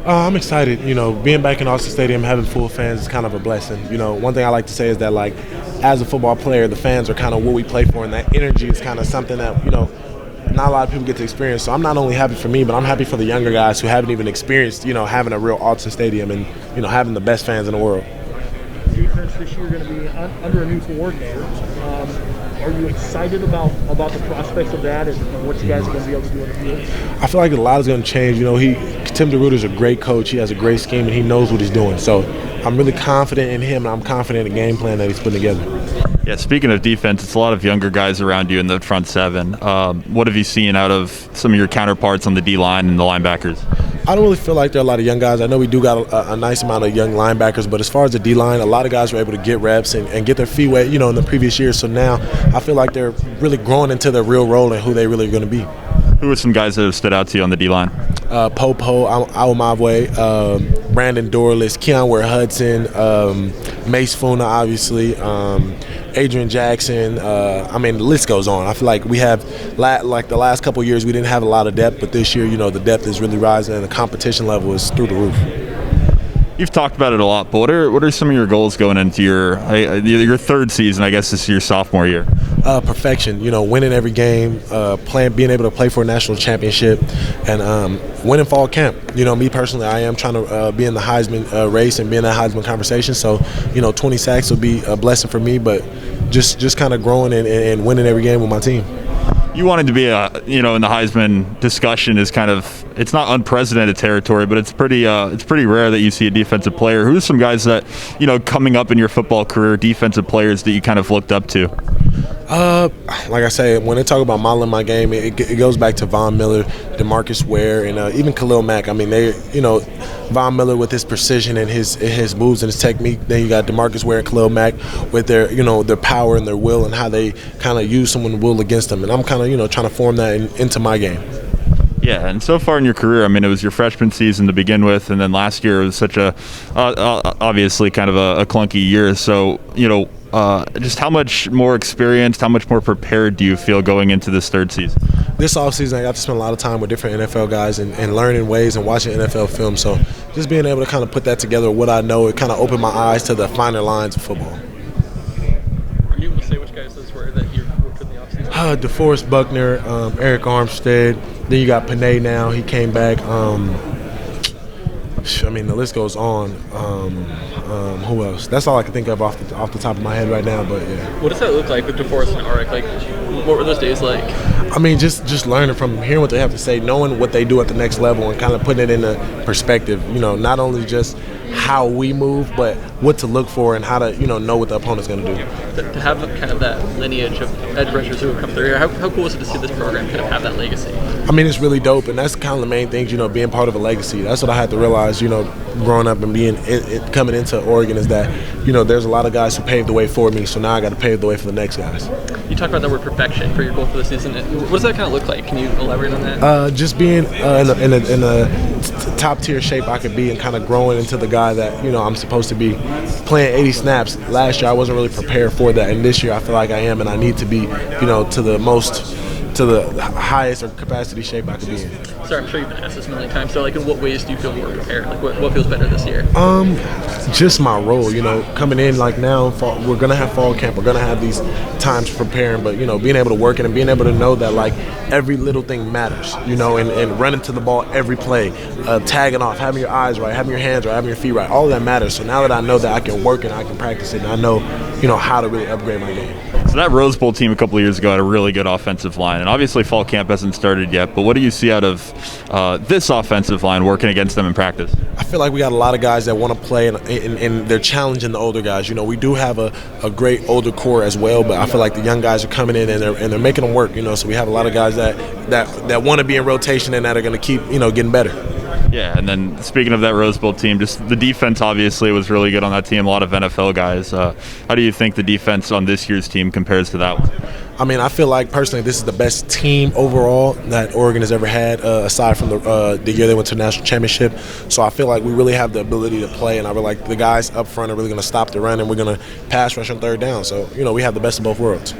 I'm excited. Being back in Austin Stadium, having full fans is kind of a blessing. One thing I like to say is that, like, as a football player, the fans are kind of what we play for, and that energy is kind of something that, not a lot of people get to experience. So I'm not only happy for me, but I'm happy for the younger guys who haven't even experienced, having a real Austin Stadium and, having the best fans in the world. Defense this year going to be under a new coordinator. Are you excited about the prospects of that and what you guys are going to be able to do in the field? I feel like a lot is going to change. Tim DeRuyter is a great coach. He has a great scheme, and he knows what he's doing. So I'm really confident in him, and I'm confident in the game plan that he's putting together. Yeah, speaking of defense, it's a lot of younger guys around you in the front seven. What have you seen out of some of your counterparts on the D-line and the linebackers? I don't really feel like there are a lot of young guys. I know we do got a nice amount of young linebackers, but as far as the D-line, a lot of guys were able to get reps and get their feet wet, in the previous years. So now I feel like they're really growing into their real role and who they really are going to be. Who are some guys that have stood out to you on the D-line? Popo, Awamavwe, Brandon Dorless, Keon Ware-Hudson, Mace Funa, obviously, Adrian Jackson. The list goes on. I feel like we have, like the last couple of years, we didn't have a lot of depth, but this year, the depth is really rising and the competition level is through the roof. You've talked about it a lot, but what are some of your goals going into your third season? I guess this is your sophomore year. Perfection. Winning every game, being able to play for a national championship, and winning fall camp. Me personally, I am trying to be in the Heisman race and be in that Heisman conversation. So, 20 sacks will be a blessing for me, but just kind of growing and winning every game with my team. You wanted to be in the Heisman discussion is kind of, it's not unprecedented territory, but it's pretty rare that you see a defensive player. Who's some guys that, coming up in your football career, defensive players that you kind of looked up to? Like I say, when they talk about modeling my game, it goes back to Von Miller, DeMarcus Ware, and even Khalil Mack. Von Miller with his precision and his moves and his technique. Then you got DeMarcus Ware and Khalil Mack with their power and their will and how they kind of use someone's will against them. And I'm kind of trying to form that into my game. Yeah, and so far in your career, it was your freshman season to begin with, and then last year it was such a obviously kind of a clunky year. So just how much more experienced, how much more prepared do you feel going into this third season? This offseason, I got to spend a lot of time with different NFL guys and learning ways and watching NFL film. So just being able to kind of put that together, what I know, it kind of opened my eyes to the finer lines of football. Are you able to say which guys those were that you worked with in the offseason? DeForest Buckner, Eric Armstead. Then you got Panay now. He came back. The list goes on. Who else? That's all I can think of off the top of my head right now. But yeah. What does that look like with DeForest and Arik? Like, what were those days like? Just learning from them, hearing what they have to say, knowing what they do at the next level, and kind of putting it into perspective. Not only just how we move, but what to look for and how to know what the opponent's going to do. To have kind of that lineage of edge rushers who have come through here, how cool is it to see this program kind of have that legacy? It's really dope, and that's kind of the main things, being part of a legacy. That's what I had to realize, growing up and coming into Oregon is that, there's a lot of guys who paved the way for me, so now I got to pave the way for the next guys. You talked about that word perfection for your goal for the season. What does that kind of look like? Can you elaborate on that? Just being in a top-tier shape I could be and kind of growing into the guy that, I'm supposed to be. Playing 80 snaps last year, I wasn't really prepared for that, and this year I feel like I am, and I need to be, to the highest or capacity shape I could be in. Sorry, I'm sure you've been asked this a million times. So, in what ways do you feel more prepared? What feels better this year? Just my role. Coming in now, we're gonna have fall camp. We're gonna have these times preparing, but being able to work it and being able to know that every little thing matters. And running to the ball every play, tagging off, having your eyes right, having your hands right, having your feet right. All of that matters. So now that I know that I can work and I can practice it, and I know how to really upgrade my game. So that Rose Bowl team a couple of years ago had a really good offensive line, and obviously fall camp hasn't started yet, but what do you see out of this offensive line working against them in practice? I feel like we got a lot of guys that want to play, and they're challenging the older guys. We do have a great older core as well, but I feel like the young guys are coming in and they're making them work. So we have a lot of guys that want to be in rotation and that are going to keep getting better. Yeah, and then speaking of that Rose Bowl team, just the defense obviously was really good on that team, a lot of NFL guys. How do you think the defense on this year's team compares to that one? I feel like personally this is the best team overall that Oregon has ever had, aside from the year they went to the national championship. So I feel like we really have the ability to play, and I feel like the guys up front are really going to stop the run, and we're going to pass rush on third down. So, we have the best of both worlds.